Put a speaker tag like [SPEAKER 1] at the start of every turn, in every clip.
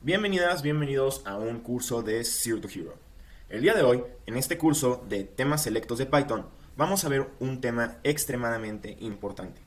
[SPEAKER 1] Bienvenidas, bienvenidos a un curso de Zero to Hero. El día de hoy, en este curso de temas selectos de Python, vamos a ver un tema extremadamente importante.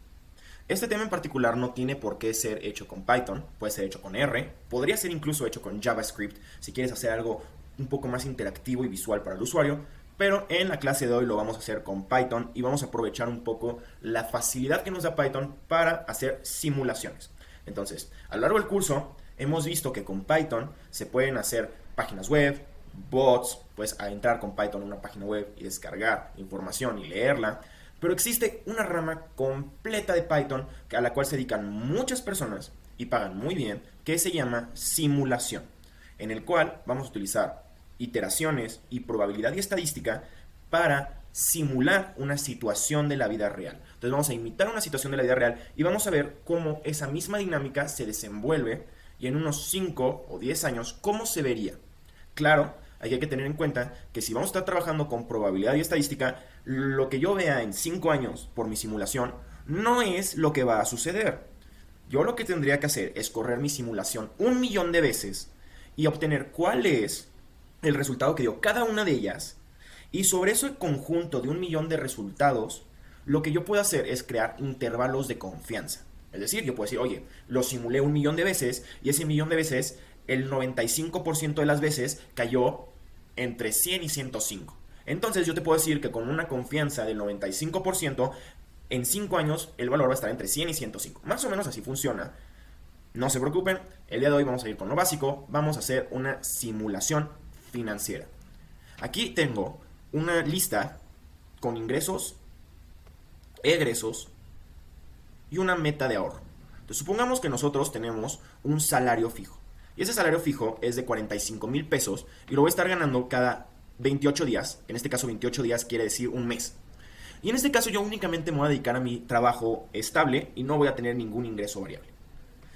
[SPEAKER 1] Este tema en particular no tiene por qué ser hecho con Python, puede ser hecho con R, podría ser incluso hecho con JavaScript si quieres hacer algo un poco más interactivo y visual para el usuario, pero en la clase de hoy lo vamos a hacer con Python y vamos a aprovechar un poco la facilidad que nos da Python para hacer simulaciones. Entonces, a lo largo del curso hemos visto que con Python se pueden hacer páginas web, bots, puedes entrar con Python a una página web y descargar información y leerla, pero existe una rama completa de Python a la cual se dedican muchas personas y pagan muy bien, que se llama simulación, en el cual vamos a utilizar iteraciones y probabilidad y estadística para simular una situación de la vida real. Entonces vamos a imitar una situación de la vida real y vamos a ver cómo esa misma dinámica se desenvuelve y en unos 5 o 10 años cómo se vería. Claro, hay que tener en cuenta que si vamos a estar trabajando con probabilidad y estadística, lo que yo vea en 5 años por mi simulación no es lo que va a suceder. Yo lo que tendría que hacer es correr mi simulación 1.000.000 de veces y obtener cuál es el resultado que dio cada una de ellas. Y sobre ese conjunto de 1.000.000 de resultados, lo que yo puedo hacer es crear intervalos de confianza. Es decir, yo puedo decir, oye, lo simulé 1.000.000 de veces y ese 1.000.000 de veces, el 95% de las veces cayó entre 100 y 105. Entonces yo te puedo decir que con una confianza del 95%, en 5 años el valor va a estar entre 100 y 105. Más o menos así funciona. No se preocupen, el día de hoy vamos a ir con lo básico, vamos a hacer una simulación financiera. Aquí tengo una lista con ingresos, egresos y una meta de ahorro. Entonces supongamos que nosotros tenemos un salario fijo. Y ese salario fijo es de 45,000 pesos y lo voy a estar ganando cada 28 días. En este caso 28 días quiere decir un mes. Y en este caso yo únicamente me voy a dedicar a mi trabajo estable y no voy a tener ningún ingreso variable.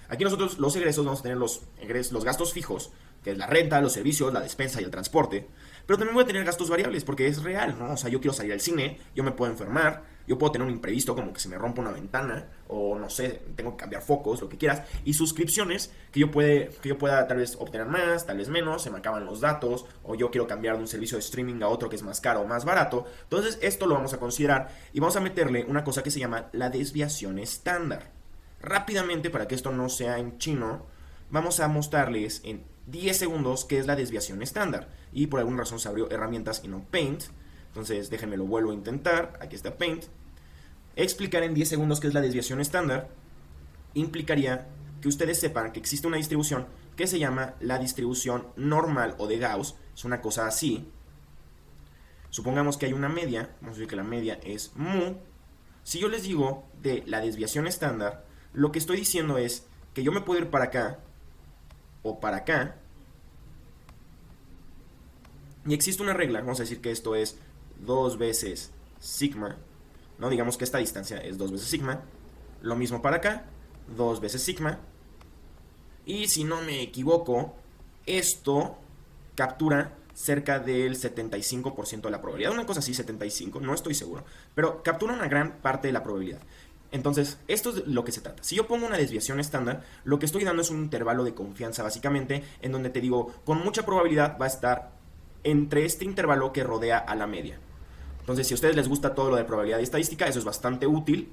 [SPEAKER 1] Aquí nosotros los egresos vamos a tener los gastos fijos, que es la renta, los servicios, la despensa y el transporte. Pero también voy a tener gastos variables porque es real, ¿no? O sea, yo quiero salir al cine, yo me puedo enfermar, yo puedo tener un imprevisto como que se me rompa una ventana o no sé, tengo que cambiar focos, lo que quieras. Y suscripciones que yo pueda tal vez obtener más, tal vez menos, se me acaban los datos o yo quiero cambiar de un servicio de streaming a otro que es más caro o más barato. Entonces esto lo vamos a considerar y vamos a meterle una cosa que se llama la desviación estándar. Rápidamente, para que esto no sea en chino, vamos a mostrarles en 10 segundos qué es la desviación estándar. Y por alguna razón se abrió herramientas y no Paint. Entonces déjenme lo vuelvo a intentar. Aquí está Paint. Explicar en 10 segundos qué es la desviación estándar implicaría que ustedes sepan que existe una distribución que se llama la distribución normal o de Gauss. Es una cosa así. Supongamos que hay una media. Vamos a decir que la media es mu. Si yo les digo de la desviación estándar, lo que estoy diciendo es que yo me puedo ir para acá o para acá. Y existe una regla, vamos a decir que esto es 2 veces sigma, ¿no? Digamos que esta distancia es 2 veces sigma. Lo mismo para acá, 2 veces sigma. Y si no me equivoco, esto captura cerca del 75% de la probabilidad. Una cosa así, 75, no estoy seguro. Pero captura una gran parte de la probabilidad. Entonces, esto es lo que se trata. Si yo pongo una desviación estándar, lo que estoy dando es un intervalo de confianza básicamente, en donde te digo, con mucha probabilidad va a estar entre este intervalo que rodea a la media. Entonces, si a ustedes les gusta todo lo de probabilidad y estadística, eso es bastante útil.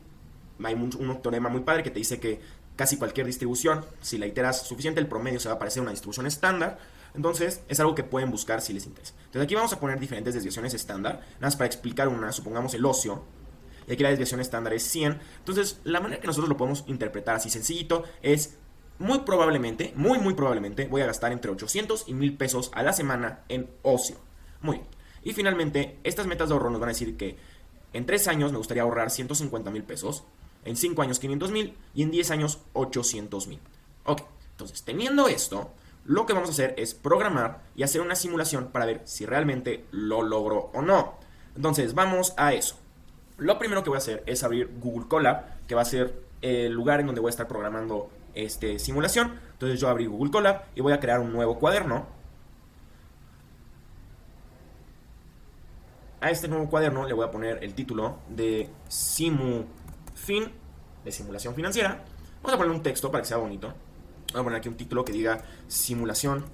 [SPEAKER 1] Hay un teorema muy padre que te dice que casi cualquier distribución, si la iteras suficiente, el promedio se va a parecer a una distribución estándar. Entonces, es algo que pueden buscar si les interesa. Entonces, aquí vamos a poner diferentes desviaciones estándar, nada más para explicar una, supongamos el ocio. Y aquí la desviación estándar es 100. Entonces, la manera que nosotros lo podemos interpretar así sencillito es muy probablemente, muy probablemente, voy a gastar entre 800 y 1,000 pesos a la semana en ocio. Muy bien. Y finalmente, estas metas de ahorro nos van a decir que en 3 años me gustaría ahorrar 150,000 pesos, en 5 años 500,000 y en 10 años 800,000. Ok, entonces teniendo esto, lo que vamos a hacer es programar y hacer una simulación para ver si realmente lo logro o no. Entonces, vamos a eso. Lo primero que voy a hacer es abrir Google Colab, que va a ser el lugar en donde voy a estar programando simulación. Entonces yo abrí Google Colab y voy a crear un nuevo cuaderno. A este nuevo cuaderno le voy a poner el título de SimuFin, de simulación financiera. Vamos a poner un texto para que sea bonito. Voy a poner aquí un título que diga simulación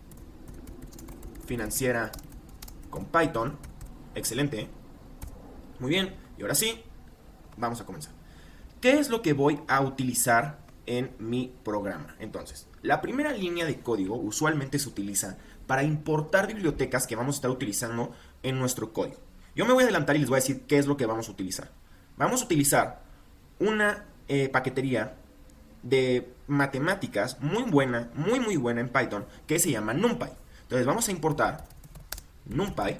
[SPEAKER 1] financiera con Python. Excelente. Muy bien. Y ahora sí, vamos a comenzar. ¿Qué es lo que voy a utilizar en mi programa? Entonces, la primera línea de código usualmente se utiliza para importar bibliotecas que vamos a estar utilizando en nuestro código. Yo me voy a adelantar y les voy a decir qué es lo que vamos a utilizar. Vamos a utilizar una paquetería de matemáticas muy buena, muy buena en Python, que se llama NumPy. Entonces vamos a importar NumPy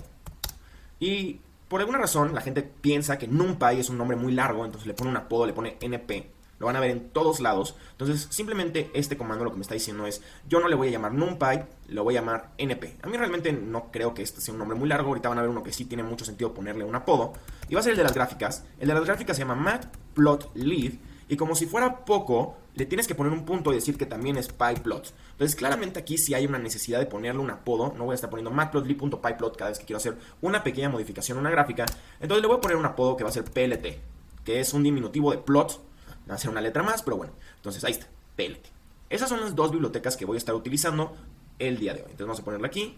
[SPEAKER 1] y por alguna razón la gente piensa que NumPy es un nombre muy largo, entonces le pone un apodo, le pone NP. Lo van a ver en todos lados. Entonces simplemente este comando lo que me está diciendo es, yo no le voy a llamar NumPy, lo voy a llamar NP. A mí realmente no creo que este sea un nombre muy largo. Ahorita van a ver uno que sí tiene mucho sentido ponerle un apodo. Y va a ser el de las gráficas. El de las gráficas se llama matplotlib. Y como si fuera poco, le tienes que poner un punto y decir que también es pyplot. Entonces claramente aquí sí hay una necesidad de ponerle un apodo. No voy a estar poniendo matplotlib.pyplot cada vez que quiero hacer una pequeña modificación a una gráfica. Entonces le voy a poner un apodo que va a ser plt, que es un diminutivo de plot. Va a ser una letra más, pero bueno. Entonces ahí está, plt. Esas son las dos bibliotecas que voy a estar utilizando el día de hoy. Entonces vamos a ponerle aquí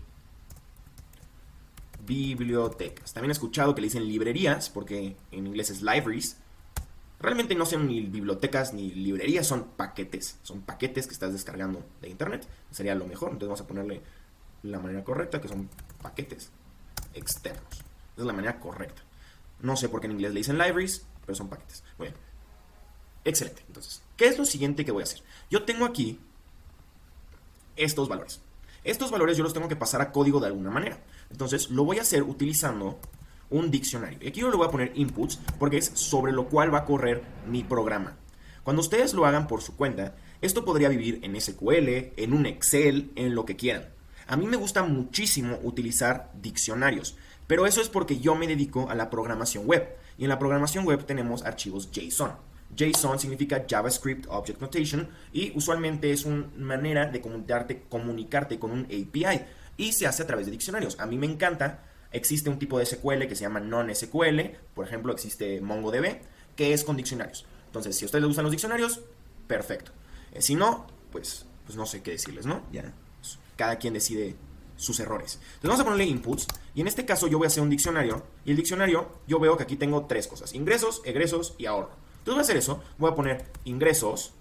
[SPEAKER 1] bibliotecas. También he escuchado que le dicen librerías, porque en inglés es libraries. Realmente no son ni bibliotecas ni librerías, son paquetes. Son paquetes que estás descargando de internet. Sería lo mejor. Entonces vamos a ponerle la manera correcta, que son paquetes externos. Esa es la manera correcta. No sé por qué en inglés le dicen libraries, pero son paquetes. Muy bien. Excelente. Entonces, ¿qué es lo siguiente que voy a hacer? Yo tengo aquí estos valores. Estos valores yo los tengo que pasar a código de alguna manera. Entonces, lo voy a hacer utilizando un diccionario. Y aquí yo le voy a poner inputs porque es sobre lo cual va a correr mi programa. Cuando ustedes lo hagan por su cuenta, esto podría vivir en SQL, en un Excel, en lo que quieran. A mí me gusta muchísimo utilizar diccionarios, pero eso es porque yo me dedico a la programación web. Y en la programación web tenemos archivos JSON. JSON significa JavaScript Object Notation y usualmente es una manera de comunicarte con un API y se hace a través de diccionarios. A mí me encanta. Existe un tipo de SQL que se llama non-SQL, por ejemplo existe MongoDB, que es con diccionarios. Entonces, si a ustedes les gustan los diccionarios, perfecto. Si no, pues no sé qué decirles, ¿no? Ya, pues, cada quien decide sus errores. Entonces vamos a ponerle inputs, y en este caso yo voy a hacer un diccionario, y el diccionario yo veo que aquí tengo tres cosas: ingresos, egresos y ahorro. Entonces voy a hacer eso, voy a poner ingresos,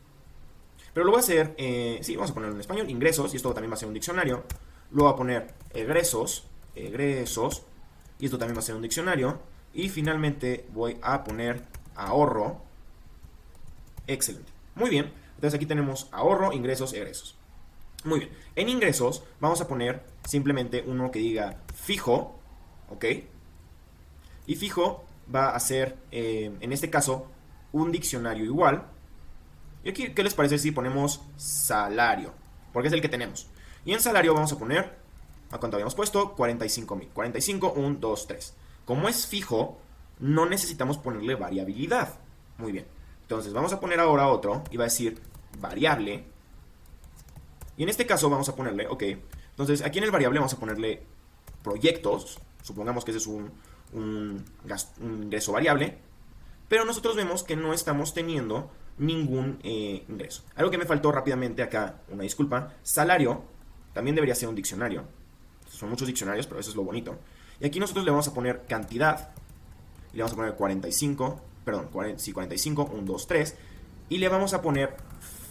[SPEAKER 1] pero lo voy a hacer, sí, vamos a ponerlo en español, ingresos, y esto también va a ser un diccionario. Luego voy a poner egresos, y esto también va a ser un diccionario, y finalmente voy a poner ahorro. Excelente, muy bien. Entonces aquí tenemos ahorro, ingresos, egresos. Muy bien, en ingresos vamos a poner simplemente uno que diga fijo, ok, y fijo va a ser en este caso un diccionario igual. Y aquí, ¿qué les parece si ponemos salario? Porque es el que tenemos. Y en salario vamos a poner, ¿a cuánto habíamos puesto? 45,000. 45, 1, 2, 3. Como es fijo, no necesitamos ponerle variabilidad. Muy bien. Entonces vamos a poner ahora otro y va a decir variable. Y en este caso vamos a ponerle, ok. Entonces aquí en el variable vamos a ponerle proyectos. Supongamos que ese es un ingreso variable. Pero nosotros vemos que no estamos teniendo ningún ingreso. Algo que me faltó rápidamente acá, una disculpa. Salario también debería ser un diccionario. Son muchos diccionarios, pero eso es lo bonito. Y aquí nosotros le vamos a poner cantidad. Y le vamos a poner 45, 45, 1, 2, 3. Y le vamos a poner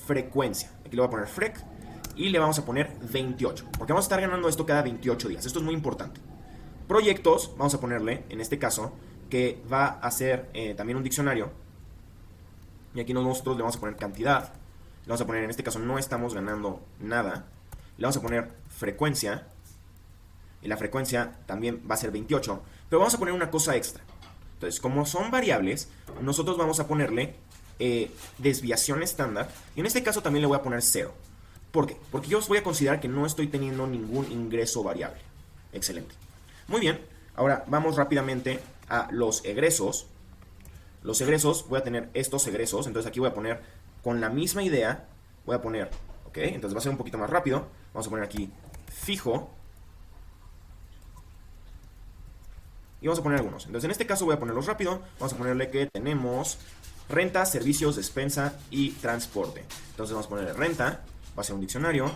[SPEAKER 1] frecuencia. Aquí le voy a poner frec. Y le vamos a poner 28. Porque vamos a estar ganando esto cada 28 días. Esto es muy importante. Proyectos, vamos a ponerle, en este caso, que va a ser también un diccionario. Y aquí nosotros le vamos a poner cantidad. Le vamos a poner, en este caso, no estamos ganando nada. Le vamos a poner frecuencia. Y la frecuencia también va a ser 28. Pero vamos a poner una cosa extra. Entonces, como son variables, nosotros vamos a ponerle desviación estándar. Y en este caso también le voy a poner 0. ¿Por qué? Porque yo voy a considerar que no estoy teniendo ningún ingreso variable. Excelente. Muy bien. Ahora vamos rápidamente a los egresos. Los egresos, voy a tener estos egresos. Entonces aquí voy a poner, con la misma idea, voy a poner, ok, entonces va a ser un poquito más rápido. Vamos a poner aquí fijo. Y vamos a poner algunos. Entonces en este caso voy a ponerlos rápido. Vamos a ponerle que tenemos renta, servicios, despensa y transporte. Entonces vamos a ponerle renta. va a ser un diccionario.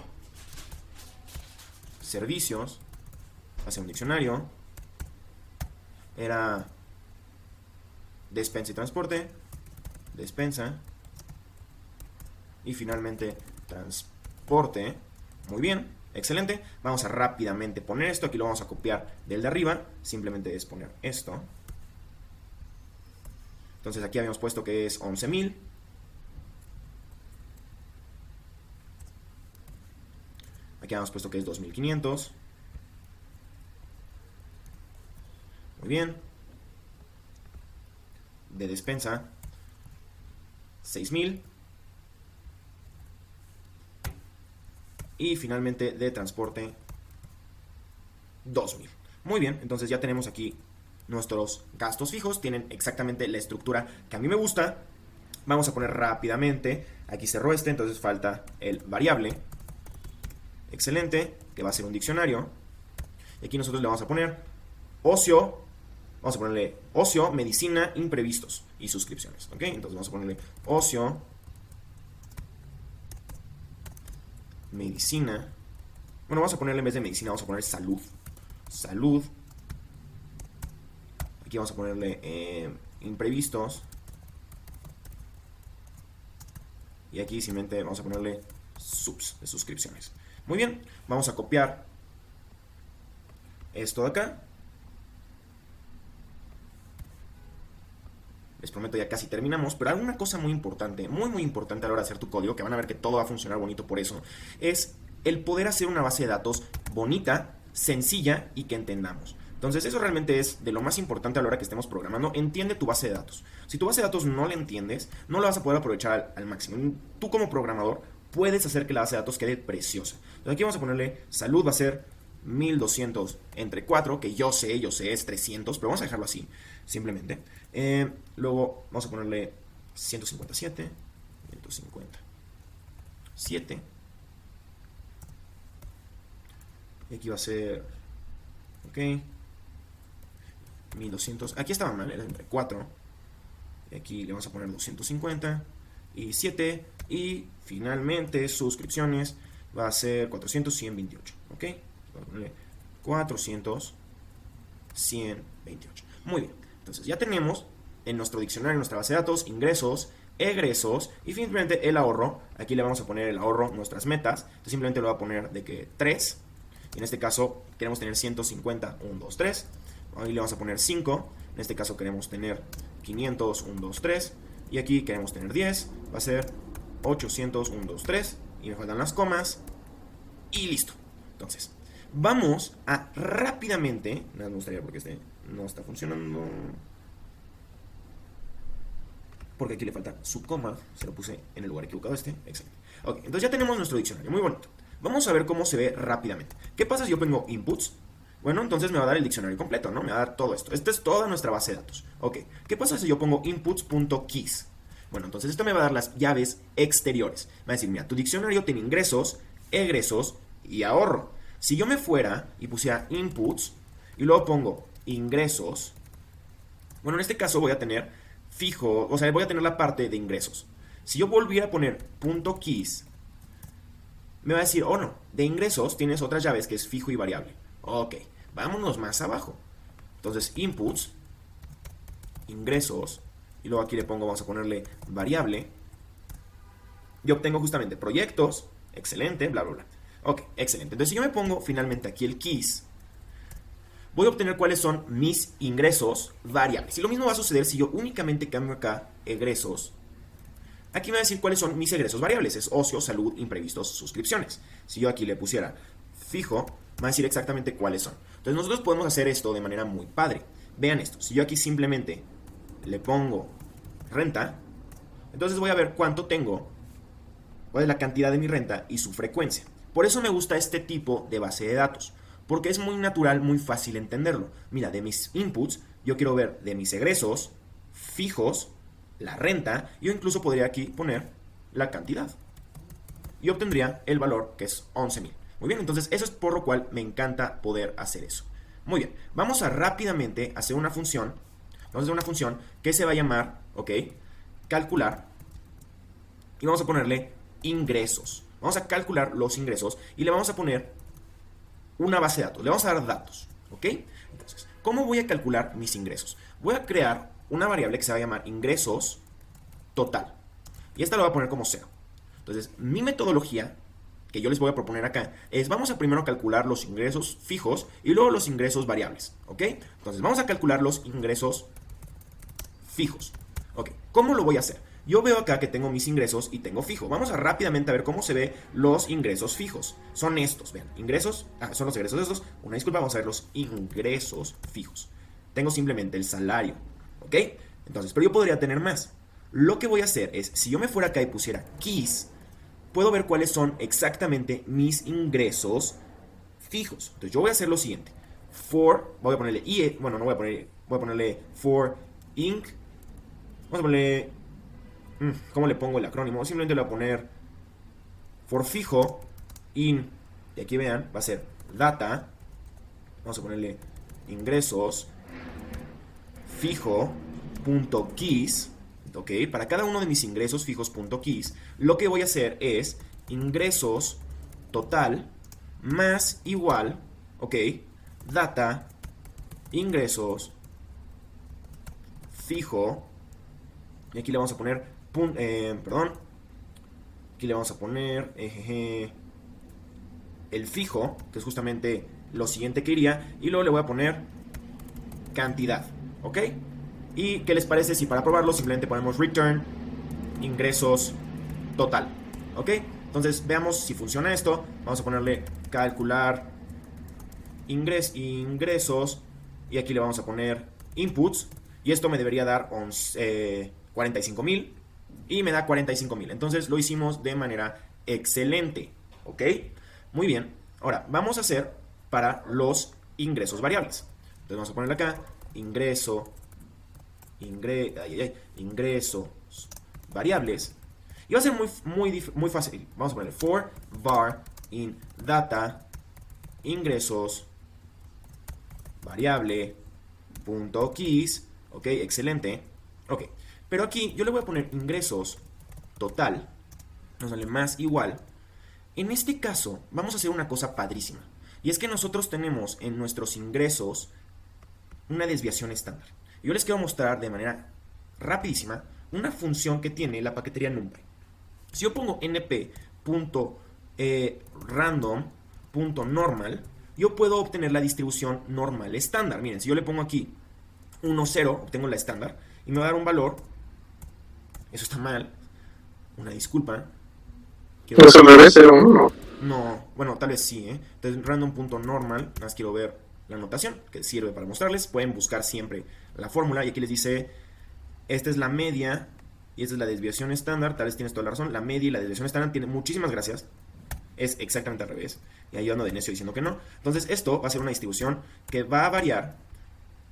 [SPEAKER 1] Servicios, va a ser un diccionario. Era despensa y transporte. Despensa. Y finalmente transporte. Muy bien, excelente. Vamos a rápidamente poner esto. Aquí lo vamos a copiar del de arriba. Simplemente es poner esto. Entonces aquí habíamos puesto que es 11,000. Aquí habíamos puesto que es 2,500. Muy bien. De despensa, 6,000. Y finalmente de transporte, 2,000. Muy bien, entonces ya tenemos aquí nuestros gastos fijos. Tienen exactamente la estructura que a mí me gusta. Vamos a poner rápidamente. Aquí cerró este, entonces falta el variable. Excelente, que va a ser un diccionario. Y aquí nosotros le vamos a poner ocio. Vamos a ponerle ocio, medicina, imprevistos y suscripciones. ¿Ok? Entonces vamos a ponerle ocio, medicina. Bueno, vamos a ponerle en vez de medicina, vamos a poner salud. Salud. Aquí vamos a ponerle imprevistos. Y aquí simplemente vamos a ponerle subs de suscripciones. Muy bien, vamos a copiar esto de acá. Les prometo ya casi terminamos, pero hay una cosa muy importante, muy importante a la hora de hacer tu código, que van a ver que todo va a funcionar bonito por eso, es el poder hacer una base de datos bonita, sencilla y que entendamos. Entonces eso realmente es de lo más importante a la hora que estemos programando. Entiende tu base de datos. Si tu base de datos no la entiendes, no la vas a poder aprovechar al máximo. Tú como programador puedes hacer que la base de datos quede preciosa. Entonces aquí vamos a ponerle salud, va a ser 1200 entre 4, que yo sé es 300, pero vamos a dejarlo así, simplemente. Luego vamos a ponerle 157, 157. Y aquí va a ser, ok, 1200. Aquí estaba mal, era entre 4. Y aquí le vamos a poner 250 y 7. Y finalmente suscripciones va a ser 400, 128. Ok, vamos a ponerle 400, 128. Muy bien. Entonces ya tenemos en nuestro diccionario, en nuestra base de datos, ingresos, egresos y finalmente el ahorro. Aquí le vamos a poner el ahorro, nuestras metas. Entonces simplemente lo voy a poner de que 3. Y en este caso queremos tener 150, 1, 2, 3. Ahí le vamos a poner 5. En este caso queremos tener 500, 1, 2, 3. Y aquí queremos tener 10. Va a ser 800, 1, 2, 3. Y me faltan las comas. Y listo. Entonces, vamos a rápidamente. Nada, me gustaría porque este no está funcionando. Porque aquí le falta su coma. Se lo puse en el lugar equivocado este. Excelente. Ok, entonces ya tenemos nuestro diccionario. Muy bonito. Vamos a ver cómo se ve rápidamente. ¿Qué pasa si yo pongo inputs? Bueno, entonces me va a dar el diccionario completo, ¿no? Me va a dar todo esto. Esta es toda nuestra base de datos. Ok, ¿qué pasa si yo pongo inputs.keys? Bueno, entonces esto me va a dar las llaves exteriores. Va a decir, mira, tu diccionario tiene ingresos, egresos y ahorro. Si yo me fuera y pusiera inputs y luego pongo ingresos, bueno, en este caso voy a tener fijo, o sea, voy a tener la parte de ingresos. Si yo volviera a poner .keys, me va a decir, oh no, de ingresos tienes otras llaves que es fijo y variable. Ok, vámonos más abajo. Entonces, inputs, ingresos, y luego aquí le pongo, vamos a ponerle variable. Y obtengo justamente proyectos, excelente, bla, bla, bla. Ok, excelente. Entonces, si yo me pongo finalmente aquí el keys, voy a obtener cuáles son mis ingresos variables. Y lo mismo va a suceder si yo únicamente cambio acá egresos. Aquí me va a decir cuáles son mis egresos variables. Es ocio, salud, imprevistos, suscripciones. Si yo aquí le pusiera fijo, me va a decir exactamente cuáles son. Entonces nosotros podemos hacer esto de manera muy padre. Vean esto. Si yo aquí simplemente le pongo renta, entonces voy a ver cuánto tengo, cuál es la cantidad de mi renta y su frecuencia. Por eso me gusta este tipo de base de datos. Porque es muy natural, muy fácil entenderlo. Mira, de mis inputs, yo quiero ver de mis egresos fijos, la renta, yo incluso podría aquí poner la cantidad. Y obtendría el valor que es 11,000. Muy bien, entonces eso es por lo cual me encanta poder hacer eso. Muy bien, vamos a rápidamente hacer una función. Vamos a hacer una función que se va a llamar, ok, calcular. Y vamos a ponerle ingresos. Vamos a calcular los ingresos y le vamos a poner una base de datos. Le vamos a dar datos, ¿ok? Entonces, ¿cómo voy a calcular mis ingresos? Voy a crear una variable que se va a llamar ingresos total. Y esta lo voy a poner como 0. Entonces, mi metodología que yo les voy a proponer acá es, vamos a primero calcular los ingresos fijos y luego los ingresos variables, ¿ok? Entonces, vamos a calcular los ingresos fijos. Ok, ¿cómo lo voy a hacer? Yo veo acá que tengo mis ingresos y tengo fijo. Vamos a rápidamente a ver cómo se ve los ingresos fijos. Son estos, vean, ingresos, son los ingresos de estos. Una disculpa, vamos a ver los ingresos fijos. Tengo simplemente el salario, ¿ok? Entonces, pero yo podría tener más. Lo que voy a hacer es, si yo me fuera acá y pusiera keys, puedo ver cuáles son exactamente mis ingresos fijos. Entonces, yo voy a hacer lo siguiente. Voy a ponerle IE, bueno, no voy a ponerle for inc. Vamos a ponerle, ¿cómo le pongo el acrónimo? Simplemente le voy a poner for fijo in, y aquí vean, va a ser data. Vamos a ponerle ingresos fijo.keys. Ok, para cada uno de mis ingresos fijos.keys, lo que voy a hacer es ingresos total más igual, ok, data ingresos fijo. Y aquí le vamos a poner, aquí le vamos a poner el fijo, que es justamente lo siguiente que iría, y luego le voy a poner cantidad, ¿ok? ¿Y qué les parece si para probarlo simplemente ponemos return ingresos total? ¿Ok? Entonces veamos si funciona esto. Vamos a ponerle calcular ingresos y aquí le vamos a poner inputs y esto me debería dar 45,000 y me da 45,000. Entonces lo hicimos de manera excelente. ¿Ok? Muy bien. Ahora vamos a hacer para los ingresos variables. Entonces vamos a ponerle acá ingresos variables y va a ser muy fácil. Vamos a ponerle for var in data ingresos variable punto keys. Ok, excelente. Ok, pero aquí yo le voy a poner ingresos total, nos sale más igual. En este caso vamos a hacer una cosa padrísima, y es que nosotros tenemos en nuestros ingresos una desviación estándar. Yo les quiero mostrar de manera rapidísima una función que tiene la paquetería NumPy. Si yo pongo np.random.normal, yo puedo obtener la distribución normal estándar. Miren, si yo le pongo aquí 1, 0, obtengo la estándar y me va a dar un valor. Eso está mal. Una disculpa.
[SPEAKER 2] No es al revés, 0, 1.
[SPEAKER 1] No, bueno, tal vez sí, ¿eh? Entonces, random.normal, más quiero ver la notación que sirve para mostrarles. Pueden buscar siempre la fórmula y aquí les dice, esta es la media y esta es la desviación estándar. Tal vez tienes toda la razón, la media y la desviación estándar tiene muchísimas gracias. Es exactamente al revés. Y ahí yo ando de necio diciendo que no. Entonces esto va a ser una distribución que va a variar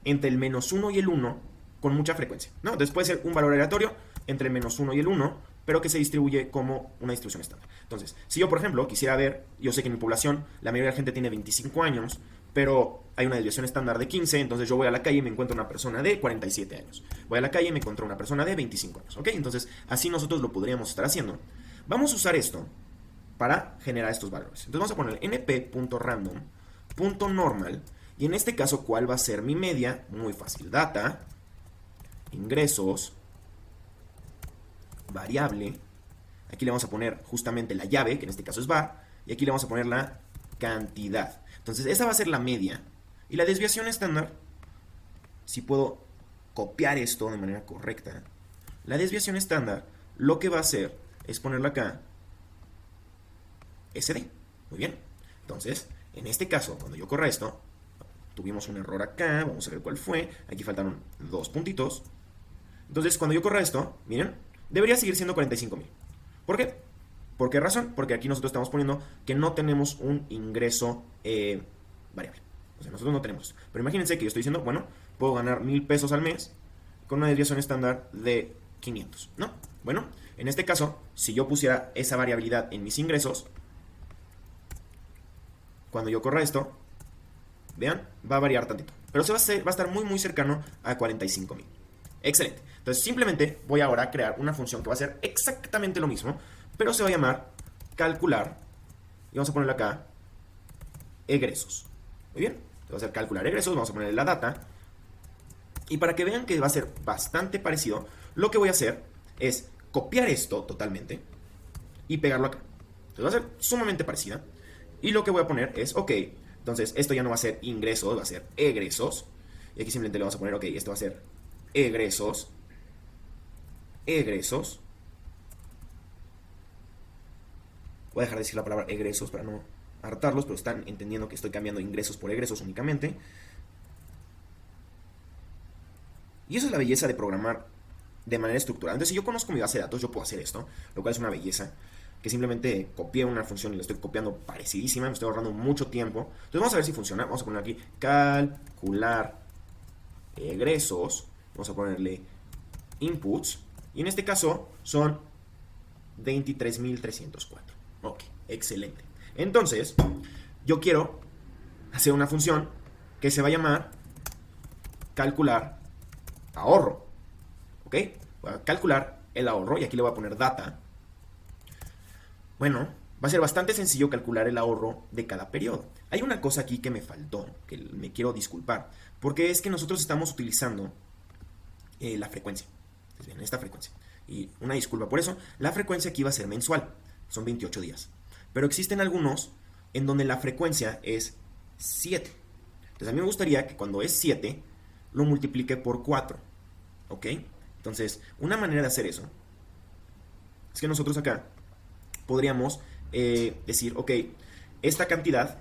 [SPEAKER 1] entre el -1 y el 1 con mucha frecuencia, ¿no? Entonces puede ser un valor aleatorio entre el -1 y el 1, pero que se distribuye como una distribución estándar. Entonces, si yo, por ejemplo, quisiera ver, yo sé que en mi población la mayoría de la gente tiene 25 años, pero hay una desviación estándar de 15, entonces yo voy a la calle y me encuentro una persona de 47 años. Voy a la calle y me encuentro una persona de 25 años, ¿ok? Entonces, así nosotros lo podríamos estar haciendo. Vamos a usar esto para generar estos valores. Entonces vamos a poner np.random.normal y en este caso, ¿cuál va a ser mi media? Muy fácil, data, ingresos, variable, aquí le vamos a poner justamente la llave, que en este caso es var, y aquí le vamos a poner la cantidad. Entonces esa va a ser la media. Y la desviación estándar, si puedo copiar esto de manera correcta, la desviación estándar lo que va a hacer es ponerla acá, SD. Muy bien. Entonces, en este caso, cuando yo corra esto, tuvimos un error acá, vamos a ver cuál fue. Aquí faltaron 2 puntitos. Entonces, cuando yo corra esto, miren, debería seguir siendo 45,000. ¿Por qué? ¿Por qué razón? Porque aquí nosotros estamos poniendo que no tenemos un ingreso variable. O sea, nosotros no tenemos. Pero imagínense que yo estoy diciendo, bueno, puedo ganar 1,000 pesos al mes con una desviación estándar de 500, ¿no? Bueno, en este caso, si yo pusiera esa variabilidad en mis ingresos, cuando yo corra esto, vean, va a variar tantito. Pero va a estar muy cercano a 45,000. Excelente. Entonces simplemente voy ahora a crear una función que va a hacer exactamente lo mismo, pero se va a llamar calcular, y vamos a ponerle acá egresos. Muy bien, vamos a hacer calcular egresos, vamos a ponerle la data. Y para que vean que va a ser bastante parecido, lo que voy a hacer es copiar esto totalmente y pegarlo acá. Entonces va a ser sumamente parecida. Y lo que voy a poner es, ok, entonces esto ya no va a ser ingresos, va a ser egresos. Y aquí simplemente le vamos a poner, ok, esto va a ser egresos. Egresos. Voy a dejar de decir la palabra egresos para no hartarlos, pero están entendiendo que estoy cambiando ingresos por egresos únicamente. Y eso es la belleza de programar de manera estructurada. Entonces, si yo conozco mi base de datos, yo puedo hacer esto, lo cual es una belleza. Que simplemente copié una función y la estoy copiando parecidísima, me estoy ahorrando mucho tiempo. Entonces, vamos a ver si funciona. Vamos a poner aquí calcular egresos. Vamos a ponerle inputs. Y en este caso son 23.304. Ok, excelente. Entonces, yo quiero hacer una función que se va a llamar calcular ahorro. ¿Ok? Voy a calcular el ahorro y aquí le voy a poner data. Bueno, va a ser bastante sencillo calcular el ahorro de cada periodo. Hay una cosa aquí que me faltó, que me quiero disculpar, porque es que nosotros estamos utilizando la frecuencia. Entonces, bien, esta frecuencia. Y una disculpa por eso, la frecuencia aquí va a ser mensual, son 28 días. Pero existen algunos en donde la frecuencia es 7. Entonces a mí me gustaría que cuando es 7 lo multiplique por 4. ¿Ok? Entonces, una manera de hacer eso es que nosotros acá podríamos decir, ok, esta cantidad,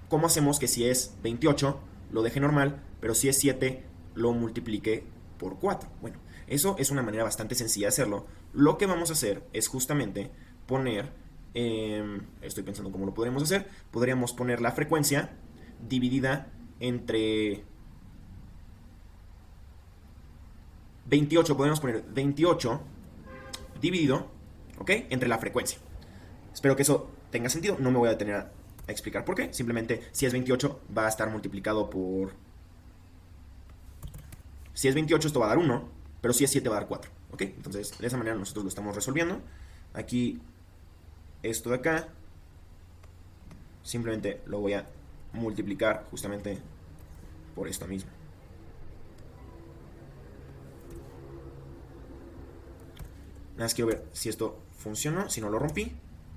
[SPEAKER 1] ¿cómo hacemos que si es 28 lo deje normal, pero si es 7 lo multiplique por 4? Bueno, eso es una manera bastante sencilla de hacerlo. Lo que vamos a hacer es justamente poner, estoy pensando cómo lo podríamos hacer, podríamos poner la frecuencia dividida entre 28, podemos poner 28 dividido, ¿ok? Entre la frecuencia. Espero que eso tenga sentido, no me voy a detener a explicar por qué. Simplemente, si es 28, va a estar multiplicado por... Si es 28, esto va a dar 1, pero si es 7 va a dar 4, ¿ok? Entonces, de esa manera nosotros lo estamos resolviendo. Aquí, esto de acá, simplemente lo voy a multiplicar justamente por esto mismo. Nada más quiero ver si esto funcionó, si no lo rompí.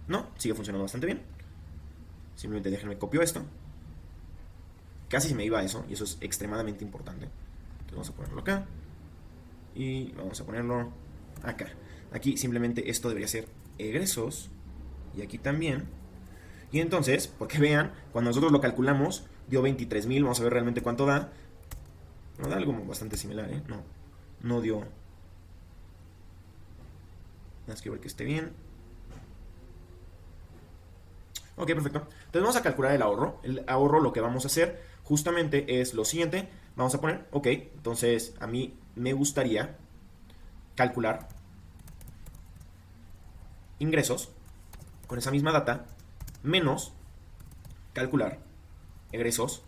[SPEAKER 1] No, sigue funcionando bastante bien. Simplemente déjenme copio esto. Casi se me iba eso, y eso es extremadamente importante. Entonces vamos a ponerlo acá. Y vamos a ponerlo acá. Aquí simplemente esto debería ser egresos. Y aquí también. Y entonces, porque vean, cuando nosotros lo calculamos, dio 23.000. Vamos a ver realmente cuánto da. No da algo bastante similar, ¿eh? No dio... Nada más quiero ver que esté bien. Ok, perfecto. Entonces vamos a calcular el ahorro. El ahorro, lo que vamos a hacer justamente es lo siguiente. Vamos a poner, ok, entonces a mí me gustaría calcular ingresos con esa misma data menos calcular egresos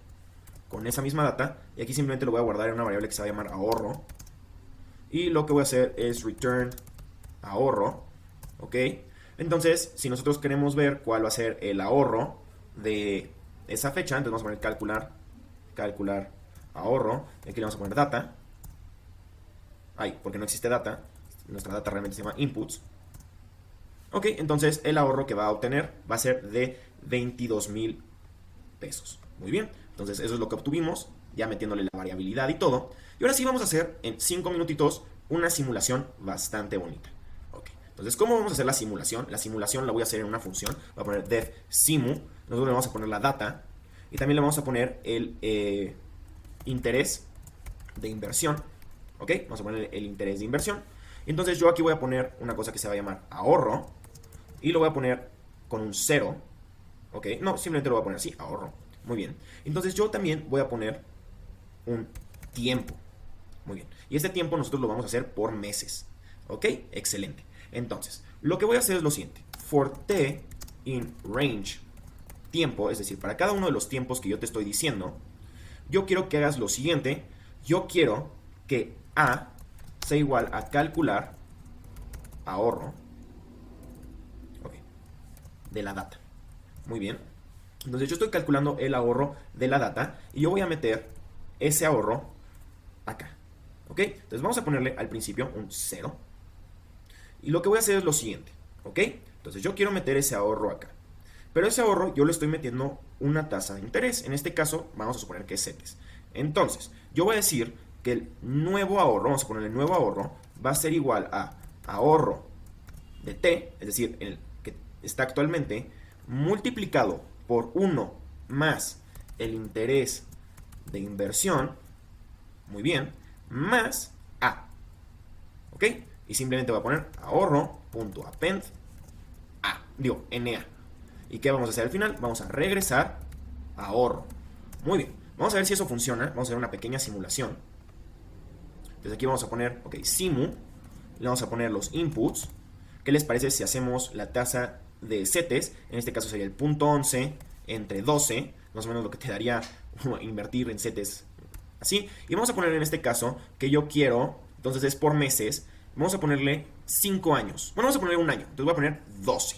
[SPEAKER 1] con esa misma data. Y aquí simplemente lo voy a guardar en una variable que se va a llamar ahorro. Y lo que voy a hacer es return ahorro. Ok. Entonces, si nosotros queremos ver cuál va a ser el ahorro de esa fecha, entonces vamos a poner calcular ahorro. Y aquí le vamos a poner data. Ay, porque no existe data. Nuestra data realmente se llama inputs. Ok, entonces el ahorro que va a obtener va a ser de 22.000 pesos. Muy bien, entonces eso es lo que obtuvimos, ya metiéndole la variabilidad y todo. Y ahora sí vamos a hacer en 5 minutitos una simulación bastante bonita. Entonces, ¿cómo vamos a hacer la simulación? La simulación la voy a hacer en una función. Voy a poner def simu. Nosotros le vamos a poner la data. Y también le vamos a poner el interés de inversión. ¿Ok? Vamos a poner el interés de inversión. Entonces, yo aquí voy a poner una cosa que se va a llamar ahorro. Y lo voy a poner con un 0. ¿Ok? No, simplemente lo voy a poner así, ahorro. Muy bien. Entonces, yo también voy a poner un tiempo. Muy bien. Y este tiempo nosotros lo vamos a hacer por meses. ¿Ok? Excelente. Entonces, lo que voy a hacer es lo siguiente. For t in range tiempo, es decir, para cada uno de los tiempos que yo te estoy diciendo, yo quiero que hagas lo siguiente. Yo quiero que a sea igual a calcular ahorro. Ok. de la data. Muy bien. Entonces yo estoy calculando el ahorro de la data y yo voy a meter ese ahorro acá. ¿Ok? Entonces vamos a ponerle al principio un 0. Y lo que voy a hacer es lo siguiente. ¿Ok? Entonces yo quiero meter ese ahorro acá. Pero ese ahorro yo le estoy metiendo una tasa de interés. En este caso vamos a suponer que es CETES. Entonces yo voy a decir que el nuevo ahorro, vamos a ponerle nuevo ahorro, va a ser igual a ahorro de T, es decir, el que está actualmente, multiplicado por 1 más el interés de inversión, muy bien, más A. ¿Ok? Y simplemente voy a poner ahorro.append A, digo, NA. ¿Y qué vamos a hacer al final? Vamos a regresar a ahorro. Muy bien, vamos a ver si eso funciona. Vamos a hacer una pequeña simulación. Entonces aquí vamos a poner, ok, simu, le vamos a poner los inputs. ¿Qué les parece si hacemos la tasa de CETES? En este caso sería el 0.11 entre 12, más o menos lo que te daría invertir en CETES así. Y vamos a poner en este caso que yo quiero, entonces es por meses, vamos a ponerle 5 años. Bueno, vamos a ponerle un año, entonces voy a poner 12.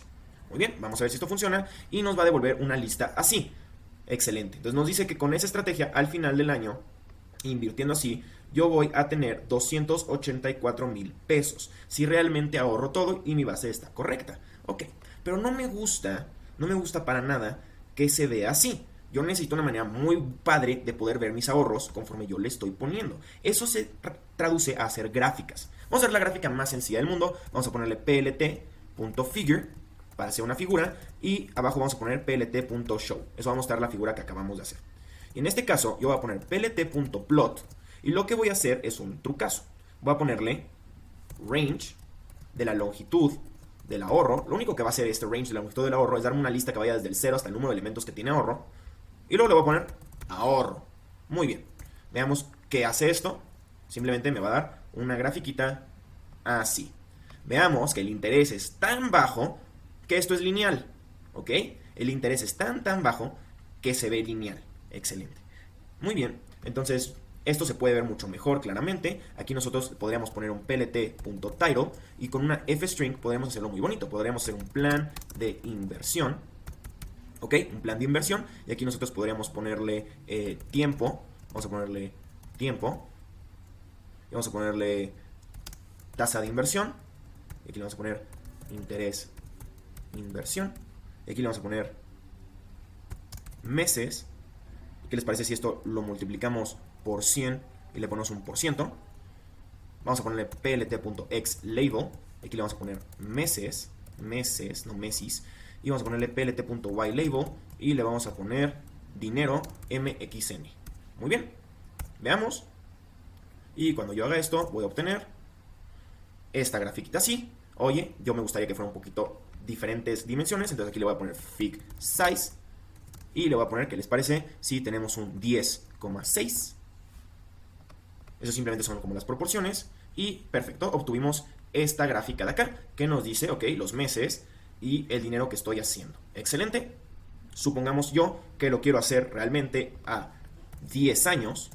[SPEAKER 1] Muy bien, vamos a ver si esto funciona y nos va a devolver una lista así. Excelente. Entonces nos dice que con esa estrategia al final del año, invirtiendo así, yo voy a tener 284,000 pesos. Si realmente ahorro todo y mi base está correcta. Ok, pero no me gusta para nada que se vea así. Yo necesito una manera muy padre de poder ver mis ahorros conforme yo le estoy poniendo. Eso se traduce a hacer gráficas. Vamos a hacer la gráfica más sencilla del mundo. Vamos a ponerle plt.figure para hacer una figura y abajo vamos a poner plt.show. Eso va a mostrar la figura que acabamos de hacer. Y en este caso yo voy a poner plt.plot y lo que voy a hacer es un trucazo. Voy a ponerle range de la longitud del ahorro. Lo único que va a hacer este range de la longitud del ahorro es darme una lista que vaya desde el 0 hasta el número de elementos que tiene ahorro. Y luego le voy a poner ahorro. Muy bien. Veamos qué hace esto. Simplemente me va a dar una grafiquita así. Veamos que el interés es tan bajo que esto es lineal. ¿Ok? El interés es tan bajo que se ve lineal. Excelente. Muy bien. Entonces, esto se puede ver mucho mejor claramente. Aquí nosotros podríamos poner un plt.title y con una f-string podríamos hacerlo muy bonito. Podríamos hacer un plan de inversión. ¿Ok? Un plan de inversión. Y aquí nosotros podríamos ponerle tiempo. Vamos a ponerle tiempo. Y vamos a ponerle tasa de inversión. Y aquí le vamos a poner interés inversión. Y aquí le vamos a poner meses. ¿Qué les parece si esto lo multiplicamos por 100 y le ponemos un por ciento? Vamos a ponerle plt.xlabel. Aquí le vamos a poner meses, no meses. Y vamos a ponerle plt.ylabel y le vamos a poner dinero mxn. Muy bien. Veamos. Y cuando yo haga esto, voy a obtener esta grafiquita así. Oye, yo me gustaría que fuera un poquito diferentes dimensiones. Entonces aquí le voy a poner fig size. Y le voy a poner, ¿qué les parece? Si tenemos un 10,6. Eso simplemente son como las proporciones. Y perfecto, obtuvimos esta gráfica de acá que nos dice, ok, los meses y el dinero que estoy haciendo. Excelente. Supongamos yo que lo quiero hacer realmente a 10 años.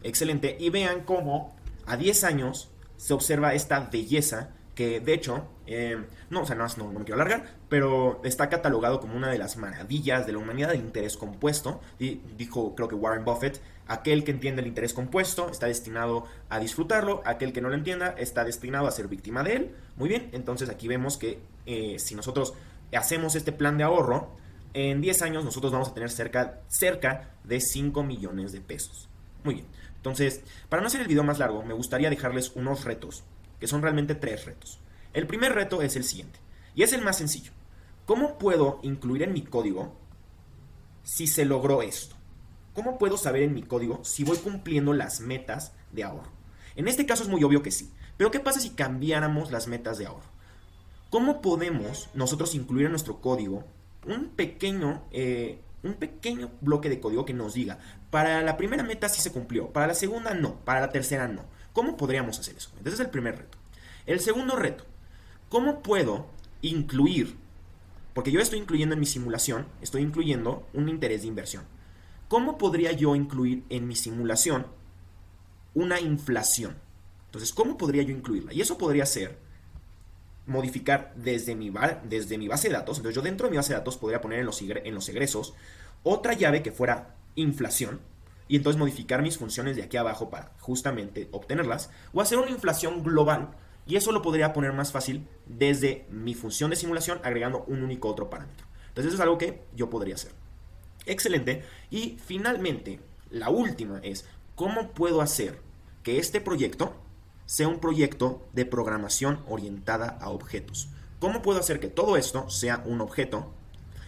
[SPEAKER 1] Excelente. Y vean cómo a 10 años se observa esta belleza que de hecho, no me quiero alargar, pero está catalogado como una de las maravillas de la humanidad del interés compuesto. Y dijo, creo que Warren Buffett, aquel que entiende el interés compuesto está destinado a disfrutarlo, aquel que no lo entienda está destinado a ser víctima de él. Muy bien, entonces aquí vemos que si nosotros hacemos este plan de ahorro, en 10 años nosotros vamos a tener cerca de 5 millones de pesos. Muy bien, entonces, para no hacer el video más largo, me gustaría dejarles unos retos, que son realmente 3 retos. El primer reto es el siguiente, y es el más sencillo. ¿Cómo puedo incluir en mi código si se logró esto? ¿Cómo puedo saber en mi código si voy cumpliendo las metas de ahorro? En este caso es muy obvio que sí, pero ¿qué pasa si cambiáramos las metas de ahorro? ¿Cómo podemos nosotros incluir en nuestro código un pequeño bloque de código que nos diga, para la primera meta sí se cumplió, para la segunda no, para la tercera no? ¿Cómo podríamos hacer eso? Entonces es el primer reto. El segundo reto, ¿cómo puedo incluir? Porque yo estoy incluyendo en mi simulación, estoy incluyendo un interés de inversión. ¿Cómo podría yo incluir en mi simulación una inflación? Entonces, ¿cómo podría yo incluirla? Y eso podría ser modificar desde mi base de datos. Entonces yo dentro de mi base de datos podría poner en los egresos otra llave que fuera inflación, y entonces modificar mis funciones de aquí abajo para justamente obtenerlas, o hacer una inflación global, y eso lo podría poner más fácil desde mi función de simulación agregando un único otro parámetro. Entonces eso es algo que yo podría hacer. Excelente. Y finalmente, la última es, ¿cómo puedo hacer que este proyecto sea un proyecto de programación orientada a objetos? ¿Cómo puedo hacer que todo esto sea un objeto?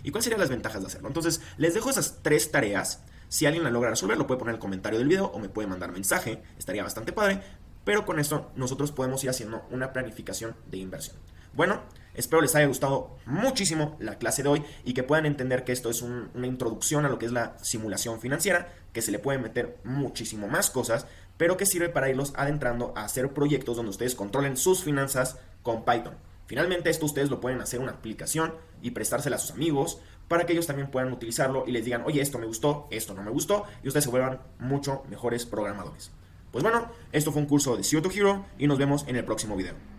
[SPEAKER 1] ¿Y cuáles serían las ventajas de hacerlo? Entonces, les dejo esas 3 tareas. Si alguien la logra resolver, lo puede poner en el comentario del video o me puede mandar mensaje. Estaría bastante padre. Pero con esto nosotros podemos ir haciendo una planificación de inversión. Bueno, espero les haya gustado muchísimo la clase de hoy y que puedan entender que esto es una introducción a lo que es la simulación financiera, que se le pueden meter muchísimo más cosas, pero que sirve para irlos adentrando a hacer proyectos donde ustedes controlen sus finanzas con Python. Finalmente esto ustedes lo pueden hacer una aplicación y prestársela a sus amigos para que ellos también puedan utilizarlo y les digan, oye, esto me gustó, esto no me gustó, y ustedes se vuelvan mucho mejores programadores. Pues bueno, esto fue un curso de Zero to Hero y nos vemos en el próximo video.